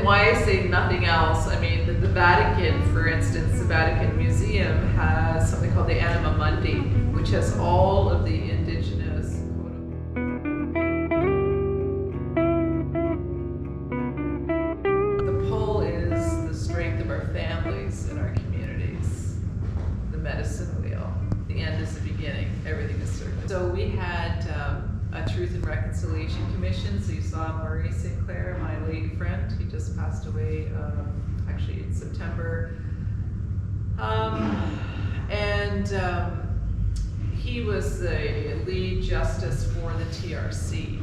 why I say nothing else, I mean, the Vatican, for instance, the Vatican Museum has something called the Anima Mundi, which has all of the indigenous. The pull is the strength of our families and our communities. The medicine wheel. The end is the beginning. Everything is service. So we had a Truth and Reconciliation Commission. So you saw Marie Sinclair, my lady friend. He just passed away actually in September. He was the lead justice for the TRC,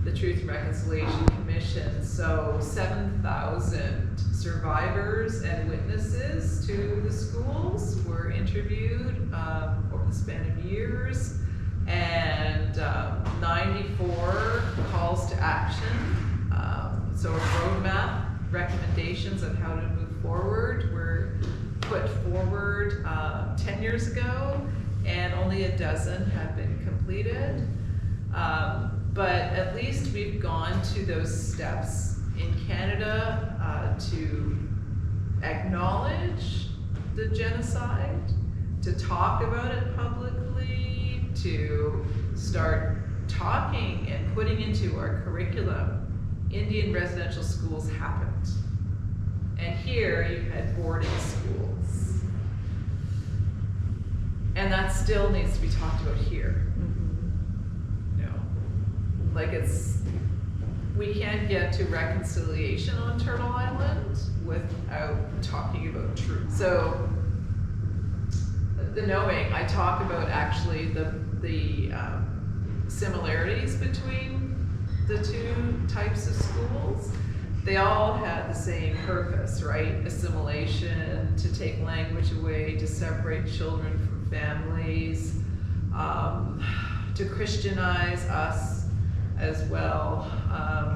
the Truth and Reconciliation Commission. So 7,000 survivors and witnesses to the schools were interviewed over the span of years, and 94 calls to action. So a roadmap, recommendations on how to move forward were put forward 10 years ago, and only a dozen have been completed. But at least we've gone to those steps in Canada to acknowledge the genocide, to talk about it publicly, to start talking and putting into our curriculum. Indian residential schools happened. And here you had boarding schools. And that still needs to be talked about here. You know, like we can't get to reconciliation on Turtle Island without talking about truth. So the knowing, I talk about actually the similarities between the two types of schools. They all had the same purpose, right? Assimilation, to take language away, to separate children from families, to Christianize us as well.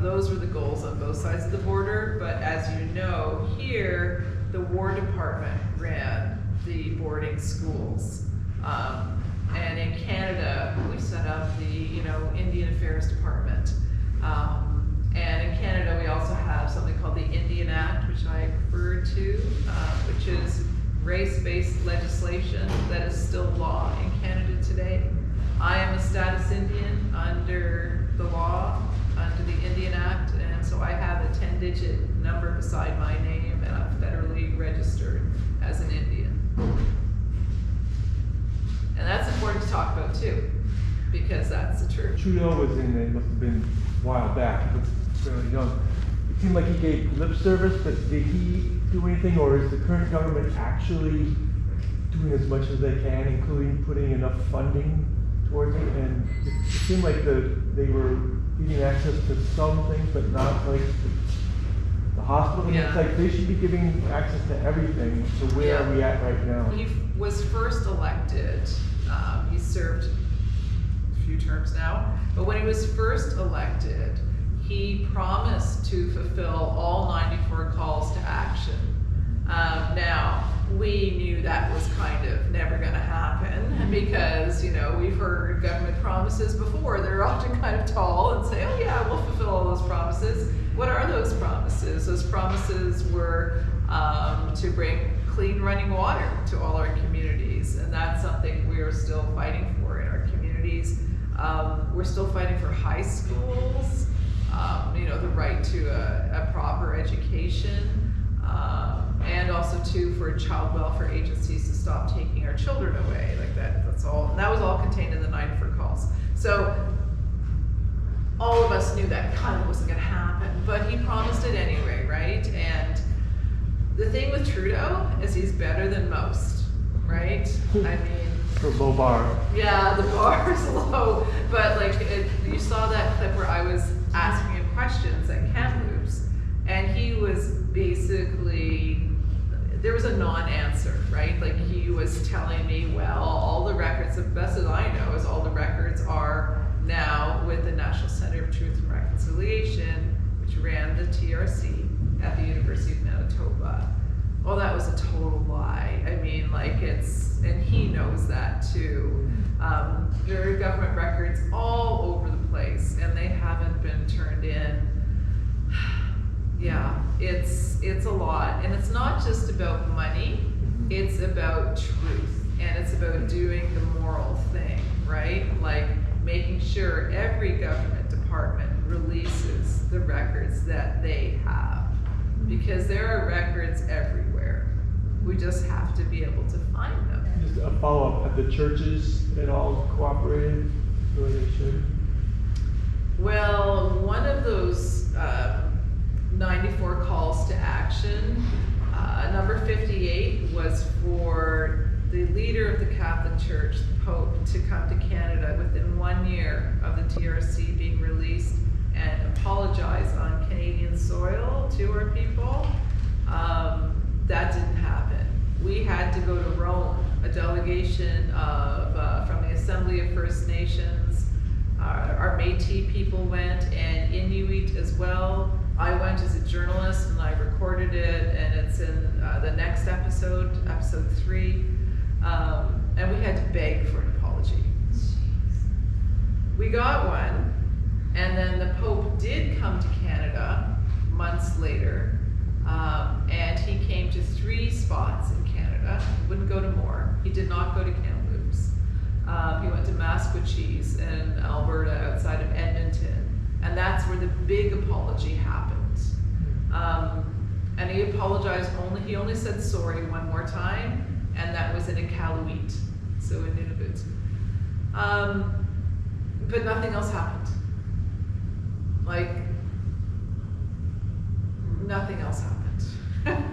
Those were the goals on both sides of the border, but as you know, here, the War Department ran the boarding schools. And in Canada, we set up the Indian Affairs Department. And in Canada, we also have something called the Indian Act, which I referred to, which is race-based legislation that is still law in Canada today. I am a status Indian under the law, under the Indian Act, and so I have a 10-digit number beside my name, and I'm federally registered as an Indian. And that's important to talk about too, because that's the truth. Trudeau was in it, must have been a while back, he was fairly young. It seemed like he gave lip service, but did he do anything, or is the current government actually doing as much as they can, including putting enough funding towards it? And it seemed like they were giving access to some things, but not like the hospital. And it's like they should be giving access to everything. So where are we at right now? He was first elected. He served a few terms now, but when he was first elected, he promised to fulfill all 94 calls to action. Now, we knew that was kind of never going to happen because, we've heard government promises before. They're often kind of tall and say, oh yeah, we'll fulfill all those promises. What are those promises? Those promises were to bring clean running water to all our communities, and that's something we are still fighting for in our communities. We're still fighting for high schools, the right to a proper education, and also too for child welfare agencies to stop taking our children away like that. That's all, and that was all contained in the 94 calls. So all of us knew that kind of wasn't going to happen, but he promised it anyway, right? And the thing with Trudeau is he's better than most, right? I mean, for low bar. Yeah, the bar is low, but you saw that clip where I was asking him questions at Kamloops, and he was basically, there was a non-answer, right? Like he was telling me, well, all the records, the best that I know is all the records are now with the National Center of Truth and Reconciliation, which ran the TRC at the University of Manitoba. Well, that was a total lie. I mean, and he knows that too. There are government records all over the place, and they haven't been turned in. Yeah, it's a lot, and it's not just about money, it's about truth, and it's about doing the moral thing, right? Like making sure every government department releases the records that they have, because there are records everywhere. We just have to be able to find them. Just a follow-up, have the churches at all cooperated the way they should? Well, one of those 94 calls to action, number 58 was for the leader of the Catholic Church, the Pope, to come to Canada within 1 year of the TRC being released and apologize on Canadian soil to our people. That didn't happen. We had to go to Rome, a delegation of from the Assembly of First Nations. Our Métis people went, and Inuit as well. I went as a journalist and I recorded it, and it's in the next episode, episode 3. And we had to beg for an apology. We got one, and then the Pope did come to Canada months later, and he came to 3 spots in Canada. He wouldn't go to more. He did not go to Kamloops. He went to Maskwacis in Alberta outside of Edmonton, and that's where the big apology happened. And he apologized he only said sorry one more time, and that was in Iqaluit, so in Nunavut. But nothing else happened. Like, nothing else happened.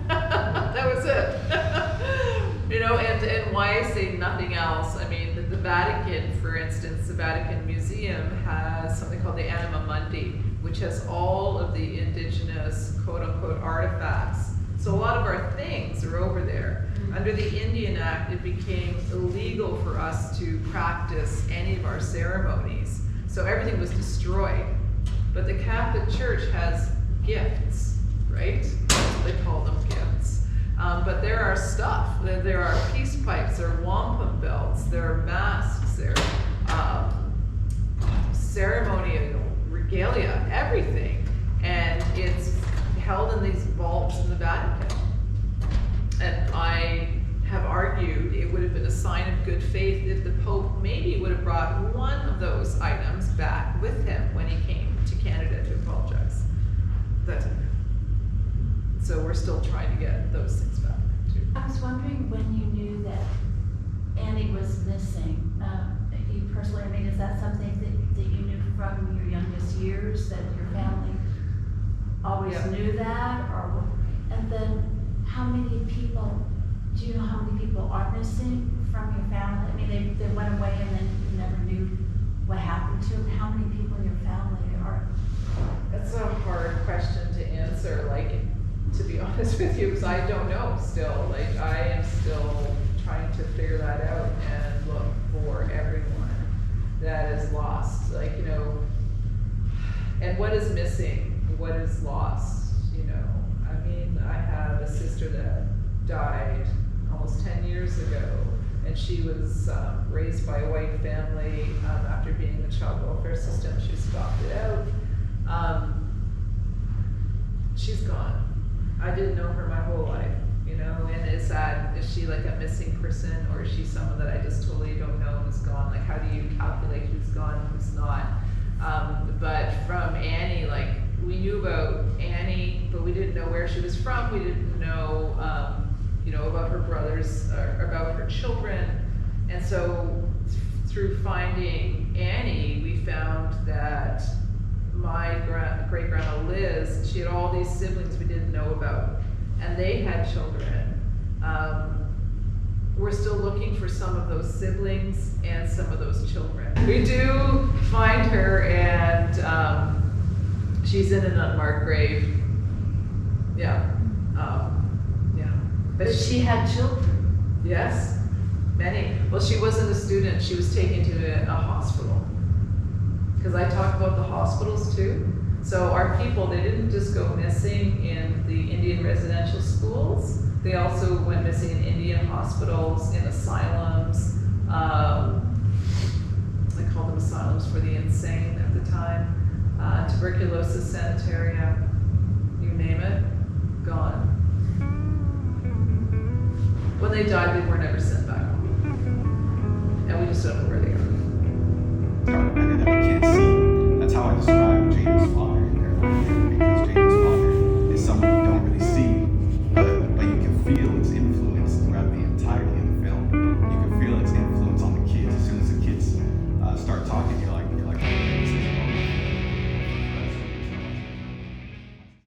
That was it. You know, and why I say nothing else, I mean, the Vatican, for instance, the Vatican Museum has something called the Anima Mundi, which has all of the indigenous, quote-unquote, artifacts. So a lot of our things are over there. Under the Indian Act, it became illegal for us to practice any of our ceremonies. So everything was destroyed. But the Catholic Church has gifts, right? They call them gifts. But there are stuff. There are peace pipes, there are wampum belts, there are masks, there are ceremonial regalia, everything. And it's held in these vaults in the Vatican. And I have argued it would have been a sign of good faith if the Pope maybe would have brought one of those items back with him when he came to Canada to apologize. That didn't happen. So we're still trying to get those things back too. I was wondering when you knew that Annie was missing, you personally, I mean, is that something that you knew from your youngest years, that your family always knew that? Or, and then how many people, do you know how many people are missing from your family? I mean, they went away and then you never knew what happened to them. How many people in your family are? That's a hard question to answer, like, to be honest with you, because I don't know still. Like, I am still trying to figure that out and look for everyone that is lost. Like, you know, and what is missing, what is lost, you know. I mean, I have a sister that died almost 10 years ago, and she was raised by a white family after being in the child welfare system. She stopped it out. She's gone. I didn't know her my whole life, you know, and is she like a missing person, or is she someone that I just totally don't know and is gone? Like, how do you calculate who's gone and who's not? But from Annie, like, we knew about Annie, but we didn't know where she was from. We didn't know, you know, about her brothers, about her children. And so through finding Annie, we found that my great-grandma Liz, she had all these siblings we didn't know about, and they had children. We're still looking for some of those siblings and some of those children. We do find her, and she's in an unmarked grave. Yeah. Yeah. But she had children. Yes, many. Well, she wasn't a student. She was taken to a hospital. Because I talk about the hospitals too. So our people, they didn't just go missing in the Indian residential schools. They also went missing in Indian hospitals, in asylums. They called them asylums for the insane at the time. Tuberculosis sanitarium, you name it. they died, they were never sent back home. And we just don't know where